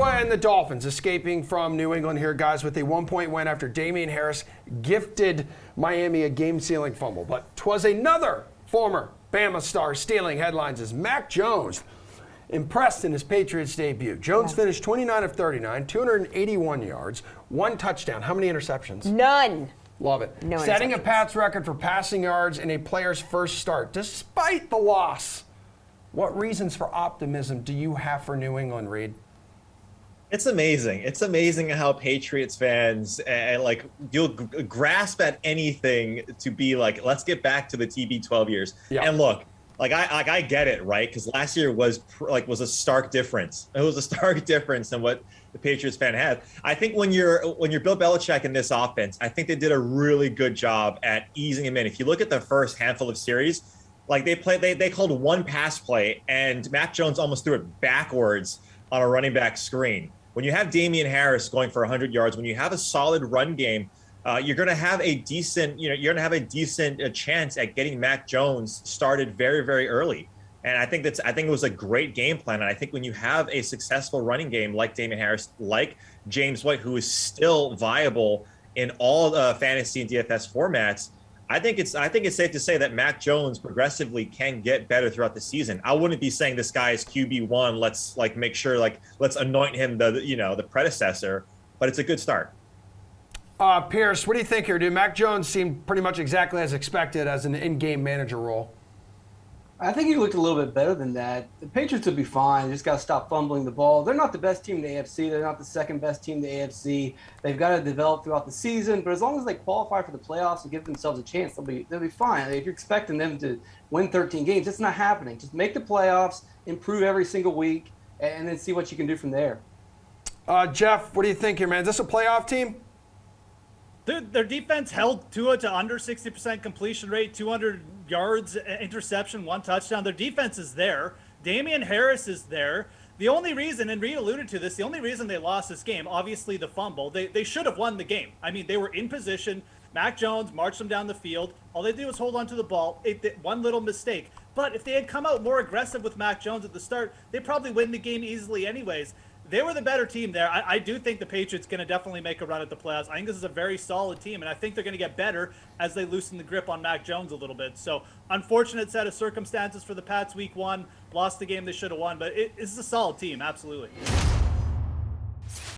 Tua and the Dolphins escaping from New England here, guys, with a 1-point win after Damian Harris gifted Miami a game-sealing fumble. But 'twas another former Bama star stealing headlines as Mac Jones impressed in his Patriots debut. Jones finished 29 of 39, 281 yards, 1 touchdown. How many interceptions? None. Love it. No Setting a interceptions. Pats record for passing yards in a player's first start, despite the loss. What reasons for optimism do you have for New England, Reid? It's amazing. It's amazing how Patriots fans you'll grasp at anything to be like, let's get back to the TB12 years. Yeah. And look, I get it, right? Because last year was a stark difference. It was a stark difference than what the Patriots fan had. I think when you're Bill Belichick in this offense, I think they did a really good job at easing him in. If you look at the first handful of series, like they called one pass play and Mac Jones almost threw it backwards on a running back screen. When you have Damian Harris going for 100 yards, when you have a solid run game, you're going to have a decent chance at getting Mac Jones started very, very early. And I think it was a great game plan. And I think when you have a successful running game like Damian Harris, like James White, who is still viable in all fantasy and DFS formats, I think it's safe to say that Mac Jones progressively can get better throughout the season. I wouldn't be saying this guy is QB1. Let's let's anoint him the predecessor, but it's a good start. Pearce, what do you think here, dude? Mac Jones seemed pretty much exactly as expected as an in-game manager role. I think he looked a little bit better than that. The Patriots will be fine. They just got to stop fumbling the ball. They're not the best team in the AFC. They're not the second best team in the AFC. They've got to develop throughout the season. But as long as they qualify for the playoffs and give themselves a chance, they'll be fine. If you're expecting them to win 13 games, it's not happening. Just make the playoffs, improve every single week, and then see what you can do from there. Geoff, what do you think here, man? Is this a playoff team? Their defense held Tua to under 60% completion rate, 200 yards, interception, 1 touchdown. Their defense is there. Damian Harris is there. The only reason, and Reid alluded to this, the only reason they lost this game, obviously the fumble. They should have won the game. I mean, they were in position. Mac Jones marched them down the field. All they did was hold on to the ball. One little mistake. But if they had come out more aggressive with Mac Jones at the start, they'd probably win the game easily anyways. They were the better team there. I do think the Patriots going to definitely make a run at the playoffs. I think this is a very solid team, and I think they're going to get better as they loosen the grip on Mac Jones a little bit. So, unfortunate set of circumstances for the Pats week 1. Lost the game they should have won, but this is a solid team, absolutely.